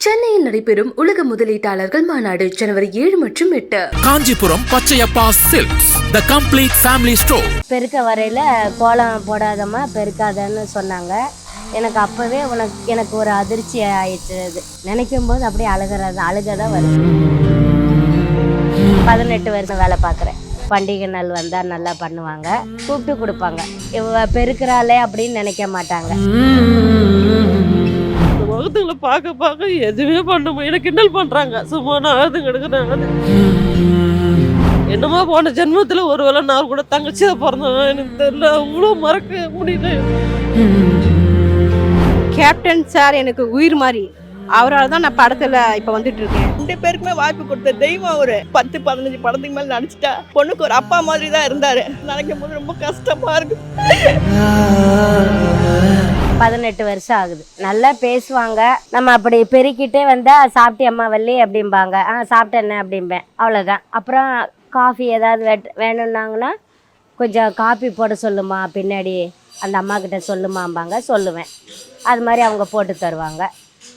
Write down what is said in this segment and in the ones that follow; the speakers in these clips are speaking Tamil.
சென்னையில் நடைபெறும் உலக முதலீட்டாளர்கள் மாநாடு ஜனவரி 7 மற்றும் 8. Kanchipuram Pachaiyappa silks the complete family store. பெருக்க வரையில கோலம் போடாதம்மா பெருக்காதன்னு சொன்னாங்க. எனக்கு அப்பவே எனக்கு ஒரு அதிர்ச்சி ஆயிடுச்சு. அது நினைக்கும் போது அப்படியே அழுகதான் வருது. 18 வருஷம் வேலை பார்க்குறேன். பண்டிகை நாள் வந்தால் நல்லா பண்ணுவாங்க, கூப்பிட்டு கொடுப்பாங்க. இவ பெருக்கிறாளே அப்படின்னு நினைக்க மாட்டாங்க. முகத்துங்களை பார்க்க எதுவுமே பண்ண எனக்கு கிண்டல் பண்ணுறாங்க. சும்மா நான் எடுக்கிறாங்க. என்னமோ போன ஜென்மத்தில் ஒரு வேளை நான் கூட தங்கச்சியாக பிறந்தேன். எனக்கு தெரியல, அவ்வளோ மறக்க முடியல. கேப்டன் சார் எனக்கு உயிர் மாதிரி. அவரால் தான் நான் படத்தில் இப்போ வந்துட்டு இருக்கேன். 2 பேருக்குமே வாய்ப்பு கொடுத்த தெய்வம் அவரு. 10-15 படத்துக்கு மேலே நடிச்சிட்டா. பொண்ணுக்கு ஒரு அப்பா மாதிரி தான் இருந்தாரு. நினைக்கும் போது ரொம்ப கஷ்டமா இருக்கு. 18 வருஷம் ஆகுது. நல்லா பேசுவாங்க. நம்ம அப்படி பெருக்கிட்டே வந்தால் சாப்பிட்டு அம்மா வள்ளி அப்படிம்பாங்க. சாப்பிட்டேன்ன அப்படிம்பேன், அவ்வளோதான். அப்புறம் காஃபி ஏதாவது வேணும்னாங்கன்னா கொஞ்சம் காஃபி போட சொல்லுமா, பின்னாடி அந்த அம்மாக்கிட்ட சொல்லுமாம்பாங்க. சொல்லுவேன். அது மாதிரி அவங்க போட்டு தருவாங்க.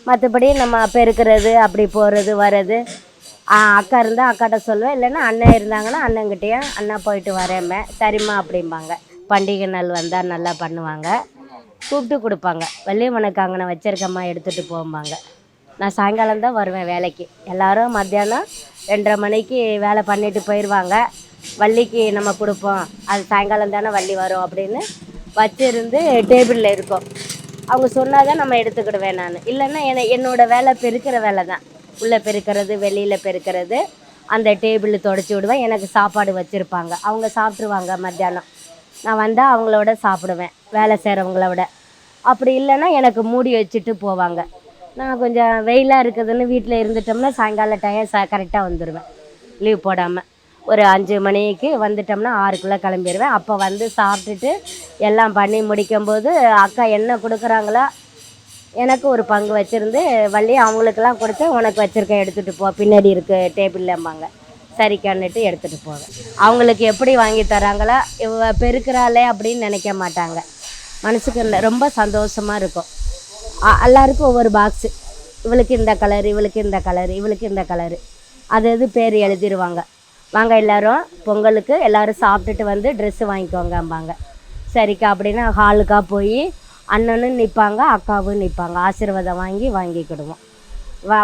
மற்றபடி நம்ம பெருக்கிறது அப்படி போகிறது வர்றது, அக்கா இருந்தால் அக்காட்ட சொல்லுவேன். இல்லைன்னா அண்ணன் இருந்தாங்கன்னா அண்ணங்கிட்டேயும் அண்ணா போயிட்டு வரேன் சரிம்மா அப்படிம்பாங்க. பண்டிகை நாள் வந்தால் நல்லா பண்ணுவாங்க, கூப்பிட்டு கொடுப்பாங்க. வள்ளியம்மனுக்கு அங்கே வச்சிருக்கம்மா எடுத்துகிட்டு போம்பாங்க. நான் சாயங்காலம் தான் வருவேன் வேலைக்கு. எல்லோரும் மத்தியானம் 2:30 மணிக்கு வேலை பண்ணிட்டு போயிடுவாங்க. வள்ளிக்கு நம்ம கொடுப்போம், அது சாயங்காலம் தானே வள்ளி வரும் அப்படின்னு வச்சிருந்து டேபிளில் இருக்கும். அவங்க சொன்னால் தான் நம்ம எடுத்துக்கிடுவேன் நான். இல்லைன்னா என்னோடய வேலை பெருக்கிற வேலை தான். உள்ளே பெருக்கிறது, வெளியில் பெருக்கிறது. அந்த டேபிளில் தொடச்சி விடுவேன். எனக்கு சாப்பாடு வச்சுருப்பாங்க. அவங்க சாப்பிட்ருவாங்க மத்தியானம். நான் வந்தால் அவங்களோட சாப்பிடுவேன், வேலை செய்கிறவங்களோட. அப்படி இல்லைன்னா எனக்கு மூடி வச்சுட்டு போவாங்க. நான் கொஞ்சம் வெயிலாக இருக்குதுன்னு வீட்டில் இருந்துட்டோம்னா சாயங்கால டைம் கரெக்டாக வந்துடுவேன். லீவ் போடாமல் ஒரு 5 மணிக்கு வந்துட்டோம்னா 6க்குள்ளே கிளம்பிடுவேன். அப்போ வந்து சாப்பிட்டுட்டு எல்லாம் பண்ணி முடிக்கும்போது அக்கா என்ன கொடுக்குறாங்களோ எனக்கு ஒரு பங்கு வச்சுருந்து வள்ளி அவங்களுக்கெல்லாம் கொடுத்து உனக்கு வச்சுருக்கேன் எடுத்துகிட்டு போ, பின்னாடி இருக்கு டேபிள்லம்பாங்க. சரிக்கான்னுட்டு எடுத்துகிட்டு போவேன். அவங்களுக்கு எப்படி வாங்கி தராங்களோ இவ பெருக்கிறாளே அப்படின்னு நினைக்க மாட்டாங்க. மனசுக்கு ரொம்ப சந்தோஷமாக இருக்கும். எல்லாருக்கும் ஒவ்வொரு பாக்ஸு, இவளுக்கு இந்த கலரு, இவளுக்கு இந்த கலரு, இவளுக்கு இந்த கலரு, அது பேர் எழுதிடுவாங்க. வாங்க எல்லோரும் பொங்கலுக்கு எல்லோரும் சாப்பிட்டுட்டு வந்து ட்ரெஸ்ஸு வாங்கிக்கோங்கம்பாங்க. சரிக்கா அப்படின்னா ஹாலுக்கா போய் அண்ணனும் நிற்பாங்க, அக்காவும் நிற்பாங்க. ஆசீர்வாதம் வாங்கிக்கிடுவோம்.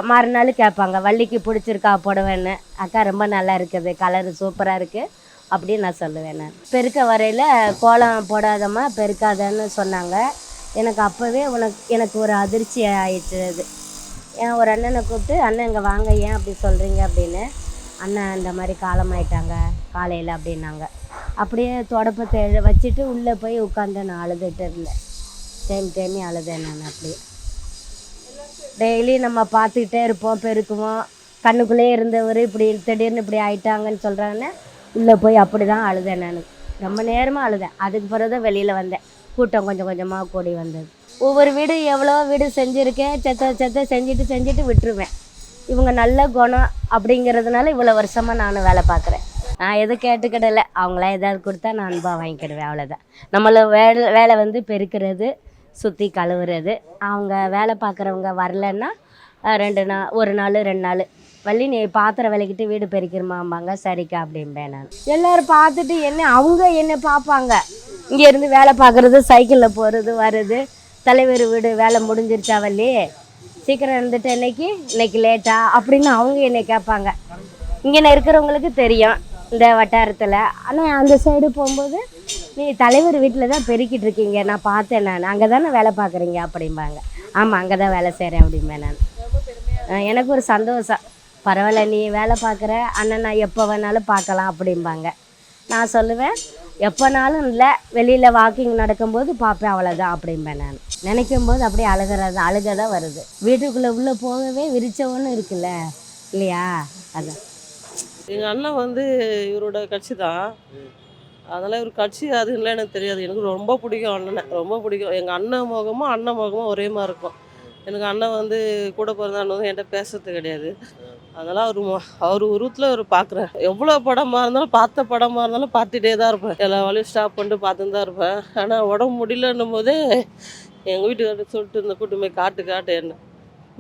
மறுநாள் கேட்பாங்க, வள்ளிக்கு பிடிச்சிருக்கா புடவைன்னு. அக்கா ரொம்ப நல்லா இருக்குது, கலரு சூப்பராக இருக்குது அப்படின்னு நான் சொல்லுவேன். நான் பெருக்க வரையில் கோலம் போடாதம்மா பெருக்காதன்னு சொன்னாங்க. எனக்கு அப்போவே எனக்கு ஒரு அதிர்ச்சி ஆயிடுச்சு. அது ஒரு அண்ணனை கூப்பிட்டு, அண்ணன் இங்கே வாங்க, ஏன் அப்படி சொல்கிறீங்க அப்படின்னு. அண்ணன் இந்த மாதிரி காலமாயிட்டாங்க காலையில் அப்படின்னாங்க. அப்படியே தொடப்பத்தை வச்சுட்டு உள்ளே போய் உட்காந்து நான் அழுதுகிட்டு இருந்தேன். தேமி அழுதேன் நான். அப்படியே டெய்லி நம்ம பார்த்துக்கிட்டே இருப்போம், பெருக்குவோம். கண்ணுக்குள்ளே இருந்தவர் இப்படி திடீர்னு இப்படி ஆயிட்டாங்கன்னு சொல்கிறாங்கன்னு உள்ளே போய் அப்படி தான் அழுதேன் நான். ரொம்ப நேரமாக அழுதேன். அதுக்கு பிறகு தான் வெளியில் வந்தேன். கூட்டம் கொஞ்சம் கொஞ்சமாக கூடி வந்தது. ஒவ்வொரு வீடு எவ்வளோ வீடு செஞ்சுருக்கேன். செத்த செஞ்சுட்டு விட்டுருவேன். இவங்க நல்ல குணம் அப்படிங்கிறதுனால இவ்வளோ வருஷமாக நான் வேலை பார்க்குறேன். நான் எதுவும் கேட்டுக்கிடலை. அவங்களா ஏதாவது கொடுத்தா நான் அன்பாக வாங்கிக்கிடுவேன், அவ்வளோதான். நம்மள வேலை வந்து பெருக்கிறது, சுற்றி கழுவுறது. அவங்க வேலை பார்க்குறவங்க வரலன்னா 2 நாள், 1 நாள் 2 நாள் வள்ளி நீ பாத்திரம் விளக்கிட்டு வீடு பெருக்கிறமாம்பாங்க. சரிக்கா அப்படிம்பேன் நான். எல்லோரும் பார்த்துட்டு என்னை பார்ப்பாங்க. இங்கேருந்து வேலை பார்க்குறது, சைக்கிளில் போகிறது வர்றது. தலைவர் வீடு வேலை முடிஞ்சிருச்சா வள்ளி, சீக்கிரம் இருந்துட்டு இன்னைக்கு லேட்டா அப்படின்னு அவங்க என்னை கேட்பாங்க. இங்கே இருக்கிறவங்களுக்கு தெரியும் இந்த வட்டாரத்தில். ஆனால் அந்த சைடு போகும்போது நீ தலைவர் வீட்டில் தான் பெருக்கிட்டு இருக்கீங்க, நான் பார்த்தேன், நான் அங்கே தானே வேலை பார்க்குறீங்க அப்படிம்பாங்க. ஆமாம், அங்கே தான் வேலை செய்கிறேன் அப்படிம்பேன் நான். எனக்கு ஒரு சந்தோஷம். பரவாயில்ல, நீ வேலை பார்க்குற, அண்ணன் நான் எப்போ வேணாலும் பார்க்கலாம் அப்படிம்பாங்க. நான் சொல்லுவேன், எப்போனாலும் இல்லை, வெளியில் வாக்கிங் நடக்கும்போது பார்ப்பேன், அவ்வளோதான் அப்படிம்பேன் நான். நினைக்கும் போது அப்படியே அழுக தான் வருது. வீட்டுக்குள்ளே உள்ளே போகவே விரிச்சவொன்னு இருக்குல்ல இல்லையா. அதான் எங்கள் அண்ணன் வந்து இவரோட கட்சி தான். அதனால் இவர் கட்சி அதுன்னு எனக்கு தெரியாது. எனக்கு ரொம்ப பிடிக்கும் அண்ணனை, ரொம்ப பிடிக்கும். எங்கள் அண்ணன் முகமும் ஒரே மாதிரி இருக்கும். எனக்கு அண்ணன் வந்து கூட பிறந்த அண்ணன் என்கிட்ட பேசுறது கிடையாது. அதனால் அவர் உருவத்தில் அவர் பார்க்குறேன். எவ்வளோ படமாக இருந்தாலும் பார்த்துட்டே தான் இருப்பேன். எல்லா வேலையும் ஸ்டாப் பண்ணிட்டு பார்த்துன்னு தான் இருப்பேன். ஆனால் உடம்பு முடியலன்னும் போதே எங்கள் வீட்டுக்காரர் சொல்லிட்டு இருந்த கூட்டு போய் காட்டு என்ன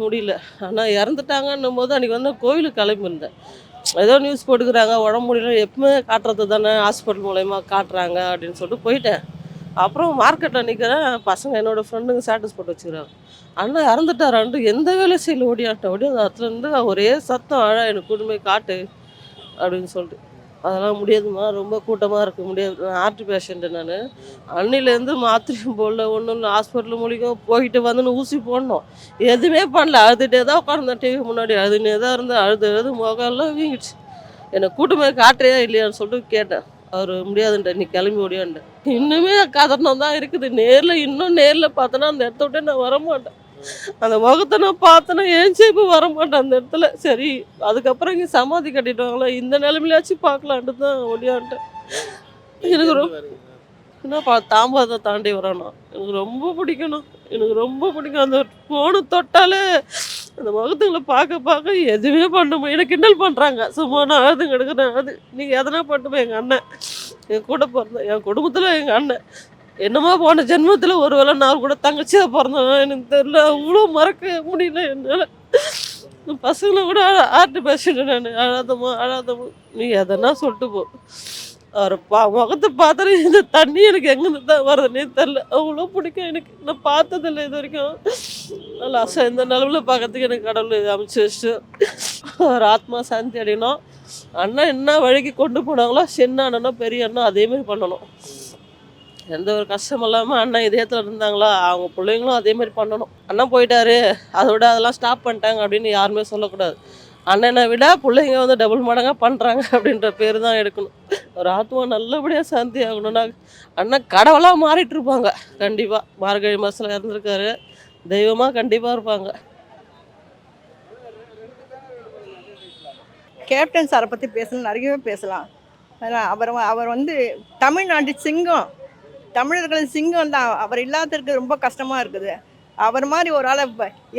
முடியல. ஆனால் இறந்துட்டாங்கன்னும் போது அன்றைக்கி வந்து கோவிலுக்கு கிளம்பியிருந்தேன். ஏதோ நியூஸ் போட்டுக்கிறாங்க உடம்பு முடியல, எப்பவுமே காட்டுறது தானே, ஹாஸ்பிட்டல் மூலயமா காட்டுறாங்க அப்படின்னு சொல்லிட்டு போயிட்டேன். அப்புறம் மார்க்கெட்டில் நிற்கிறேன், பசங்க என்னோடய ஃப்ரெண்டுங்க ஸ்டேட்டஸ் போட்டு வச்சுக்கிறாங்க, அண்ணன் இறந்துட்டாரான்ட்டு. எந்த வேலை செய்யல, ஓடியாட்டேன். அந்த இடத்துலேருந்து ஒரே சத்தம், எனக்கு கூட்டு காட்டு அப்படின்னு சொல்லிட்டு. அதெல்லாம் முடியாதுமா, ரொம்ப கூட்டமாக இருக்க முடியாது, நான் ஹார்ட் பேஷண்ட்டு நான். அன்னிலேருந்து மாத்திரையும் போடல, ஒன்றும் இல்லை, ஹாஸ்பிட்டல் மூலிகம் போயிட்டு வந்துன்னு ஊசி போடணும், எதுவுமே பண்ணல. அழுதுகிட்டே தான் உட்காந்துருந்தேன் டிவி முன்னாடி, அழுதுனே தான் இருந்தேன். அழுது முகம்லாம் வீங்கிடுச்சு. என்னை கூட்டமே காட்டுறியா இல்லையான்னு சொல்லிட்டு கேட்டேன். அவர் முடியாதுன்ட்டு, நீ கிளம்பி ஓடியான்ட்டு. இன்னுமே கதனம் தான் இருக்குது. நேரில் பார்த்தோன்னா அந்த இடத்த விட்டு நான் வரமாட்டேன். அந்த முகத்தை நான் பார்த்தேன்னா ஏன்ச்சி இப்போ வரமாட்டேன் அந்த இடத்துல. சரி, அதுக்கப்புறம் இங்கே சமாதி கட்டிட்டாங்களா, இந்த நிலைமையிலாச்சும் பார்க்கலான்ட்டு தான் ஓடியான்ட்டேன். எனக்கு என்னப்பா தாம்பாதை தாண்டி வரணும், எனக்கு ரொம்ப பிடிக்கணும், எனக்கு ரொம்ப பிடிக்கும். அந்த ஃபோனு தொட்டாலே அந்த முகத்துங்களை பார்க்க எதுவுமே பண்ணுமோ எனக்கு கிண்டல் பண்ணுறாங்க. சும்மா நான் அழுதுங்க எடுக்கிறேன். நீங்கள் எதனா பண்ணுமே. எங்கள் அண்ணன் என் கூட பிறந்த, என் குடும்பத்தில் எங்கள் அண்ணன் என்னமோ போன ஜென்மத்தில் ஒரு வேளை நான் கூட தங்கச்சியாக பிறந்தேன், எனக்கு தெரியல. அவ்வளோ மறக்க முடியல என்னால். பசங்களை கூட ஹார்ட் பேஷண்ட்டு நான். அழாதம்மா நீ எதனா சொல்லிட்டு போ. அவர் முகத்தை பார்த்தாலே இந்த தண்ணி எனக்கு எங்கேருந்து தான் வருதுன்னே தெரில. அவ்வளோ பிடிக்கும் எனக்கு. நான் பார்த்ததில்லை இது வரைக்கும். நல்லா இந்த நிலவில் பார்க்கறதுக்கு எனக்கு கடவுள் அமைச்சு வச்சு ஒரு ஆத்மா சாந்தி அடையணும். அண்ணன் என்ன வழிக்கு கொண்டு போனாங்களோ, சின்ன அண்ணனோ பெரிய அண்ணனோ அதேமாதிரி பண்ணணும். எந்த ஒரு கஷ்டம் இல்லாமல் அண்ணன் இதயத்தில் இருந்தாங்களா, அவங்க பிள்ளைங்களும் அதேமாதிரி பண்ணணும். அண்ணன் போயிட்டாரு, அதெல்லாம் ஸ்டாப் பண்ணிட்டாங்க அப்படின்னு யாருமே சொல்லக்கூடாது. அண்ணனை விட பிள்ளைங்க வந்து டபுள் மடங்காக பண்ணுறாங்க அப்படின்ற பேர் தான் எடுக்கணும். ஒரு ஆத்மா நல்லபடியாக சாந்தி ஆகணும்னா அண்ணன் கடவுளாக மாறிட்டு இருப்பாங்க. கண்டிப்பாக மார்கழி மாதத்தில் இறந்துருக்காரு, தெய்வமாக கண்டிப்பாக இருப்பாங்க. கேப்டன் சாரை பற்றி பேசணும், நிறையவே பேசலாம். அவர் வந்து தமிழ்நாட்டு சிங்கம், தமிழர்களின் சிங்கம் தான். அவர் இல்லாததுக்கு ரொம்ப கஷ்டமாக இருக்குது. அவர் மாதிரி ஒரு ஆளை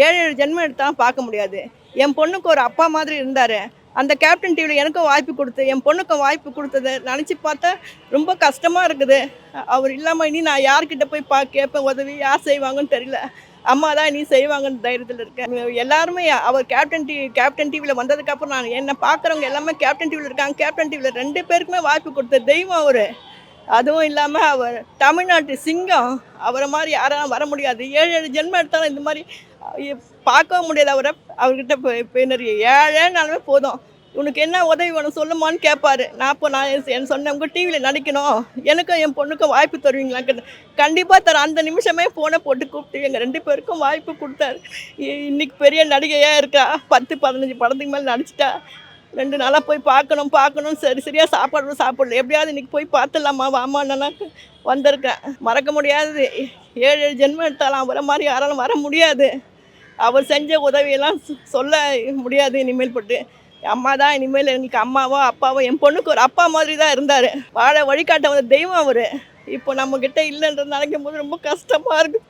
7 ஜென்மம் எடுத்தாலும் பார்க்க முடியாது. என் பொண்ணுக்கு ஒரு அப்பா மாதிரி இருந்தார். அந்த கேப்டன் டிவியில் எனக்கும் வாய்ப்பு கொடுத்து என் பொண்ணுக்கும் வாய்ப்பு கொடுத்தது நினச்சி பார்த்தா ரொம்ப கஷ்டமாக இருக்குது. அவர் இல்லாமல் இனி நான் யார்கிட்ட போய் கேட்பேன் உதவி, யார் செய்வாங்கன்னு தெரியல. அம்மா தான் இனி செய்வாங்கன்னு தைரியத்தில் இருக்கேன். எல்லாருமே அவர் கேப்டன் டிவியில் வந்ததுக்கப்புறம் நான் என்னை பார்க்குறவங்க எல்லாமே கேப்டன் டிவியில் இருக்காங்க. கேப்டன் டிவியில் 2 பேருக்குமே வாய்ப்பு கொடுத்த தெய்வம் அவர். அதுவும் இல்லாமல் அவர் தமிழ்நாட்டு சிங்கம். அவரை மாதிரி யாரும் வர முடியாது. 7 ஜென்மம் எடுத்தாலும் இந்த மாதிரி பார்க்கவும் முடியாது. அவர்கிட்ட போய் நிறைய 7 போதும், உனக்கு என்ன உதவி வேணும் சொல்லுமான்னு கேட்பாரு. நான் சொன்னேன், உங்கள் டிவியில் நடிக்கணும், எனக்கும் என் பொண்ணுக்கும் வாய்ப்பு தருவீங்களா? கண்டிப்பாக தரேன். அந்த நிமிஷமே ஃபோனை போட்டு கூப்பிட்டு எங்கள் 2 பேருக்கும் வாய்ப்பு கொடுத்தாரு. இன்றைக்கி பெரிய நடிகையாக இருக்கா, 10-15 படத்துக்கு மேலே நடிச்சிட்டா. 2 நாளாக போய் பார்க்கணும். சரியாக சாப்பிடல, எப்படியாவது இன்றைக்கி போய் பார்த்துடலாமா வாமான்னா வந்திருக்கேன். மறக்க முடியாது. 7 ஜென்மம் எடுத்தாலும் அவரை மாதிரி யாராலும் வர முடியாது. அவர் செஞ்ச உதவியெல்லாம் சொல்ல முடியாது. இனிமேல் பட்டு அம்மா தான் இனிமேல் எங்களுக்கு அம்மாவோ அப்பாவோ. என் பொண்ணுக்கு ஒரு அப்பா மாதிரி தான் இருந்தார். வாழ வழிகாட்ட வந்த தெய்வம் அவர். இப்போ நம்மக்கிட்ட இல்லைன்றது நினைக்கும் போது ரொம்ப கஷ்டமாக இருக்குது.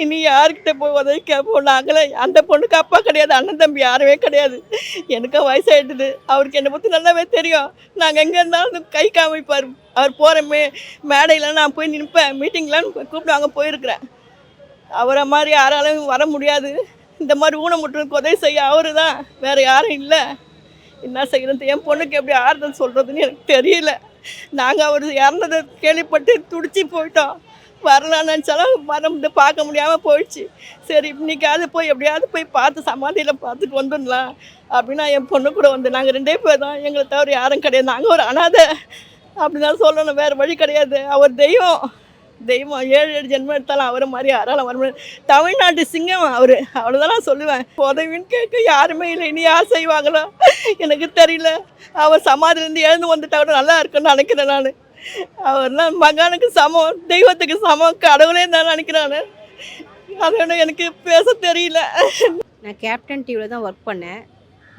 இனி யார்கிட்ட போய் உதவி கேட்போம்? நாங்களே அந்த பொண்ணுக்கு அப்பா கிடையாது, அண்ணன் தம்பி யாருமே கிடையாது. எனக்கும் வயசாகிடுது. அவருக்கு என்னை பற்றி நல்லாவே தெரியும். நாங்கள் எங்கே இருந்தாலும் கை காமிப்பார். அவர் போகிற மேடையில் நான் போய் நிற்பேன். மீட்டிங்லாம் கூப்பிட்டு போயிருக்கிறேன். அவரை மாதிரி யாராலும் வர முடியாது. இந்த மாதிரி ஊனமுற்றனுக்கு உதவி செய்ய அவரு தான், வேறு யாரும் இல்லை. என்ன செய்யறது? என் பொண்ணுக்கு எப்படி ஆறுதல் சொல்கிறதுன்னு எனக்கு தெரியல. நாங்கள் அவர் இறந்ததை கேள்விப்பட்டு துடிச்சு போயிட்டோம். வரலான்னு நினச்சாலும் பார்க்க முடியாமல் போயிடுச்சு. சரி, இன்றைக்காவது போய் எப்படியாவது போய் பார்த்து சமாதியில் பார்த்துட்டு வந்துடலாம் அப்படின்னா என் பொண்ணு கூட வந்து நாங்கள் 2 பேர் தான், எங்களை தவிர யாரும் கிடையாது. நாங்கள் ஒரு அனாதை அப்படின்னா சொல்லணும், வேறு வழி கிடையாது. அவர் தெய்வம். 7 ஜென்மம் எடுத்தாலும் அவரை மாதிரி யாராலும் வர முடியாது. தமிழ்நாட்டு சிங்கம் அவர். அவ்வளோதான் நான் சொல்லுவேன். உதவின்னு கேட்க யாருமே இல்லை. இனி யார் செய்வாங்களோ எனக்கு தெரியல. அவர் சமாதிலேருந்து எழுந்து வந்துட்டா கூட நல்லா இருக்குன்னு நினைக்கிறேன் நான். அவர்லாம் மகானுக்கு சமம், தெய்வத்துக்கு சமம், கடவுளே தான் நினைக்கிறான். அதோட எனக்கு பேச தெரியல. நான் கேப்டன் டிவியில் தான் ஒர்க் பண்ணேன்.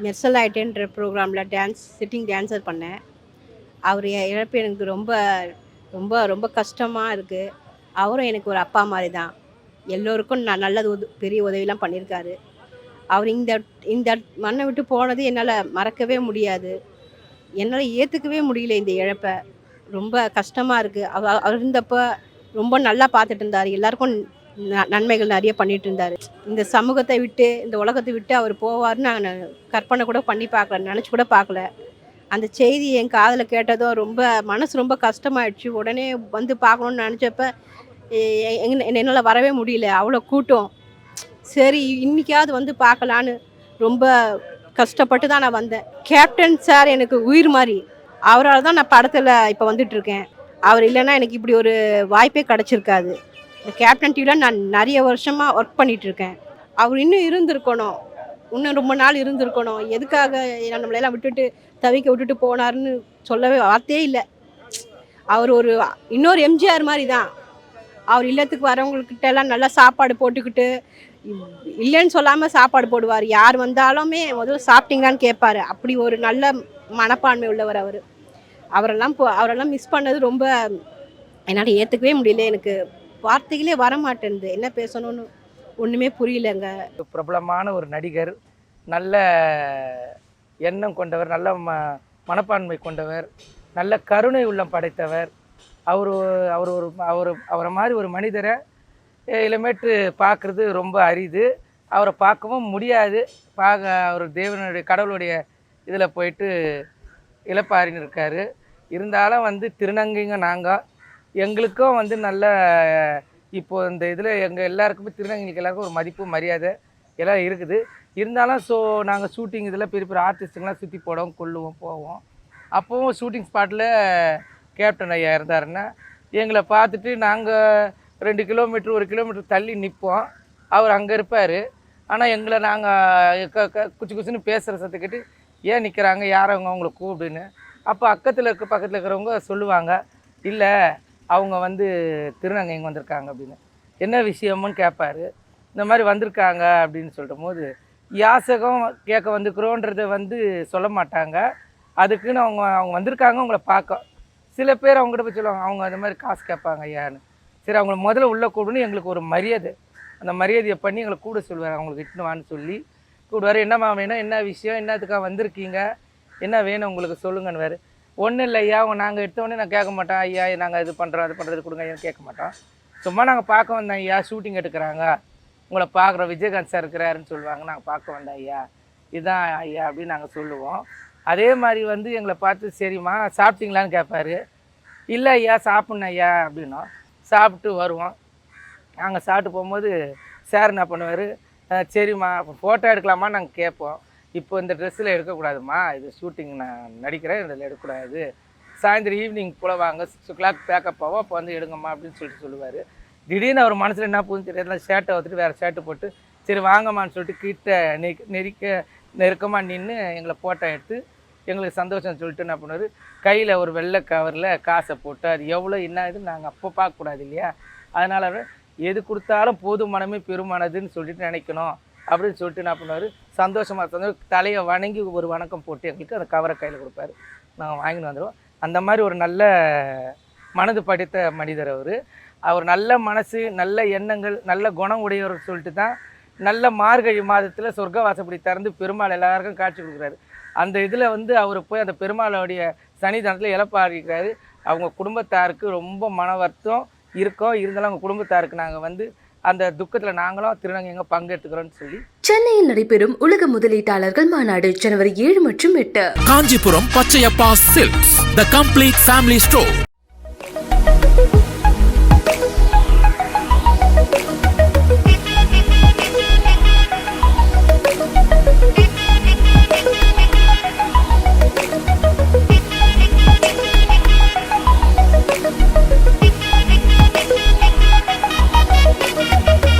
மெர்சல் ஆயிட்டேன்ற ப்ரோக்ராமில் சிட்டிங் டான்ஸர் பண்ணேன். அவர் இழப்பு எனக்கு ரொம்ப ரொம்ப ரொம்ப கஷ்டமாக இருக்குது. அவரும் எனக்கு ஒரு அப்பா மாதிரி தான். எல்லோருக்கும் நல்லது பெரிய உதவிலாம் பண்ணியிருக்காரு. அவர் இந்த மண்ணை விட்டு போனது என்னால் மறக்கவே முடியாது. என்னால் ஏற்றுக்கவே முடியல இந்த இழப்பை. ரொம்ப கஷ்டமாக இருக்குது. அவர் இருந்தப்போ ரொம்ப நல்லா பார்த்துட்டு இருந்தார். எல்லாருக்கும் நன்மைகள் நிறைய பண்ணிட்டு இருந்தார். இந்த சமூகத்தை விட்டு இந்த உலகத்தை விட்டு அவர் போவார்னு நான் கற்பனை கூட பண்ணி பார்க்கல, நினச்சி கூட பார்க்கல. அந்த செய்தி என் காதில் கேட்டதோ ரொம்ப மனசு ரொம்ப கஷ்டமாயிடுச்சு. உடனே வந்து பார்க்கணுன்னு நினச்சப்ப என்னால் வரவே முடியல, அவ்வளோ கூட்டம். சரி இன்றைக்காவது வந்து பார்க்கலான்னு ரொம்ப கஷ்டப்பட்டு தான் நான் வந்தேன். கேப்டன் சார் எனக்கு உயிர் மாதிரி. அவரால் தான் நான் படத்தில் இப்போ வந்துட்டுருக்கேன். அவர் இல்லைன்னா எனக்கு இப்படி ஒரு வாய்ப்பே கிடச்சிருக்காது. இந்த கேப்டன் டிவியில் நான் நிறைய வருஷமாக ஒர்க் பண்ணிகிட்ருக்கேன். அவர் இன்னும் இருந்திருக்கணும், இன்னும் ரொம்ப நாள் இருந்திருக்கணும். எதுக்காக நம்மளையெல்லாம் விட்டுட்டு தவிக்க விட்டுட்டு போனாருன்னு சொல்லவே வார்த்தையே இல்லை. அவர் ஒரு இன்னொரு எம்ஜிஆர் மாதிரி தான். அவர் இல்லத்துக்கு வரவங்கக்கிட்ட எல்லாம் நல்லா சாப்பாடு போட்டுக்கிட்டு இல்லைன்னு சொல்லாமல் சாப்பாடு போடுவார். யார் வந்தாலுமே முதல்ல சாப்பிட்டீங்களான்னு கேட்பார். அப்படி ஒரு நல்ல மனப்பான்மை உள்ளவர் அவர். அவரெல்லாம் மிஸ் பண்ணது ரொம்ப என்னால் ஏற்றுக்கவே முடியல. எனக்கு வார்த்தைகளே வரமாட்டேன்து, என்ன பேசணும்னு ஒன்றுமே புரியலங்க. பிரபலமான ஒரு நடிகர், நல்ல எண்ணம் கொண்டவர், நல்ல மனப்பான்மை கொண்டவர், நல்ல கருணை உள்ளம் படைத்தவர். அவரை மாதிரி ஒரு மனிதரை இளமேட்டு பார்க்குறது ரொம்ப அரிது. அவரை பார்க்கவும் முடியாது. அவர் தேவனுடைய கடவுளுடைய இதில் போயிட்டு இழப்பாரின்னு இருக்கார். இருந்தாலும் வந்து திருநங்கைங்க நாங்கள் எங்களுக்கும் வந்து நல்ல இப்போது இந்த இதில் எங்கள் எல்லாருக்குமே திருநங்கைகளுக்கு எல்லாருக்கும் ஒரு மதிப்பு மரியாதை எல்லாம் இருக்குது. இருந்தாலும் நாங்கள் ஷூட்டிங் இதில் பெரிய பெரிய ஆர்டிஸ்ட்டுங்களாம் சுற்றி போடுவோம், கொள்ளுவோம், போவோம். அப்போவும் ஷூட்டிங் ஸ்பாட்டில் கேப்டன் ஐயா இருந்தாருன்னா எங்களை பார்த்துட்டு நாங்கள் 2 கிலோமீட்டர் 1 கிலோமீட்டர் தள்ளி நிற்போம். அவர் அங்கே இருப்பார். ஆனால் எங்களை நாங்கள் குச்சி குச்சின்னு பேசுகிற சத்து கேட்டு ஏன் நிற்கிறாங்க, யாரவங்க அவங்கள கூப்பிடுன்னு. அப்போ பக்கத்தில் இருக்கிறவங்க சொல்லுவாங்க, இல்லை அவங்க வந்து திருநங்கைங்க வந்திருக்காங்க அப்படின்னு. என்ன விஷயம்னு கேட்பார். இந்த மாதிரி வந்திருக்காங்க அப்படின்னு சொல்லும் போது யாசகம் கேட்க வந்துக்கிறோன்றதை வந்து சொல்ல மாட்டாங்க. அதுக்குன்னு அவங்க வந்திருக்காங்க அவங்கள பார்க்க. சில பேர் அவங்ககிட்ட போய் சொல்லுவாங்க, அவங்க அந்த மாதிரி காசு கேட்பாங்க ஐயான்னு. சரி அவங்கள முதல்ல உள்ளே கூடன்னு எங்களுக்கு ஒரு மரியாதை, அந்த மரியாதையை பண்ணி எங்களை கூட சொல்லுவார். அவங்களுக்கு இட்டுன்னு சொல்லி கூடுவார். என்னம்மா வேணும், என்ன விஷயம், என்னத்துக்காக வந்திருக்கீங்க, என்ன வேணும் உங்களுக்கு சொல்லுங்கன்னு வேறு. ஒன்றும் இல்லை ஐயா, நாங்கள் எடுத்தோடனே நான் கேட்க மாட்டோம், ஐயா நாங்கள் இது பண்ணுறோம் அது பண்ணுறது கொடுங்க ஐயா கேட்க மாட்டோம். சும்மா நாங்கள் பார்க்க வந்தோம் ஐயா, ஷூட்டிங் எடுக்கிறாங்க, உங்களை பார்க்குறோம், விஜயகாந்த் சார் இருக்கிறாருன்னு சொல்லுவாங்க, நாங்கள் பார்க்க வந்தோம் ஐயா, இதுதான் ஐயா அப்படின்னு நாங்கள் சொல்லுவோம். அதே மாதிரி வந்து எங்களை பார்த்து சரிம்மா சாப்பிட்டீங்களான்னு கேட்பாரு. இல்லை ஐயா சாப்பிட்ணும் ஐயா அப்படின்னோம். சாப்பிட்டு வருவோம். நாங்கள் சாப்பிட்டு போகும்போது சார் என்ன பண்ணுவார், சரிம்மா இப்போ ஃபோட்டோ எடுக்கலாமா நாங்கள் கேட்போம். இப்போ இந்த ட்ரெஸ்ஸில் எடுக்கக்கூடாதும்மா, இது ஷூட்டிங் நான் நடிக்கிறேன், இதில் எடுக்கக்கூடாது, சாயந்தரம் ஈவினிங் போல் வாங்க 6 o'clock பேக்கப் ஆகும், அப்போ வந்து எடுங்கம்மா அப்படின்னு சொல்லுவார். திடீர்னு அவர் மனசில் என்ன புரிஞ்சு தெரியாது, ஷர்ட்டை வந்துட்டு வேறு ஷர்ட்டு போட்டு சரி வாங்கம்மான்னு சொல்லிட்டு கிட்ட நெருக்கமாக நின்று எங்களை ஃபோட்டோ எடுத்து எங்களுக்கு சந்தோஷம் சொல்லிட்டு என்ன பண்ணுவார், கையில் ஒரு வெள்ளை கவரில் காசை போட்டு அது எவ்வளோ என்ன இதுன்னு நாங்கள் அப்போ பார்க்கக்கூடாது இல்லையா, அதனால் எது கொடுத்தாலும் போது மனமே பெருமானதுன்னு சொல்லிட்டு நினைக்கணும் அப்படின்னு சொல்லிட்டு என்ன பண்ணுவார், சந்தோஷமாக தலையை வணங்கி ஒரு வணக்கம் போட்டு எங்களுக்கு அந்த கவரை கையில் கொடுப்பாரு. நாங்கள் வாங்கிட்டு வந்துடுவோம். அந்த மாதிரி ஒரு நல்ல மனது படைத்த மனிதர் அவர் நல்ல மனசு, நல்ல எண்ணங்கள், நல்ல குணம் உடையவர் சொல்லிட்டு தான் நல்ல மார்கழி மாதத்தில் சொர்க்க வாசப்படி திறந்து பெருமாள் எல்லாருக்கும் காட்சி கொடுக்குறாரு. அந்த இதில் வந்து அவர் போய் அந்த பெருமாளுடைய சன்னிதானத்தில் இழப்பாரிக்கிறாரு. அவங்க குடும்பத்தாருக்கு ரொம்ப மன வருத்தம் இருக்கோம். இருந்தாலும் அவங்க குடும்பத்தாருக்கு நாங்கள் வந்து அந்த துக்கத்தில் நாங்களும் திருநங்கைங்க பங்கெடுத்துக்கிறோன்னு சொல்லி. சென்னையில் நடைபெறும் உலக முதலீட்டாளர்கள் மாநாடு ஜனவரி 7 மற்றும் 8. Kanchipuram Pachaiyappa silks, the complete family store.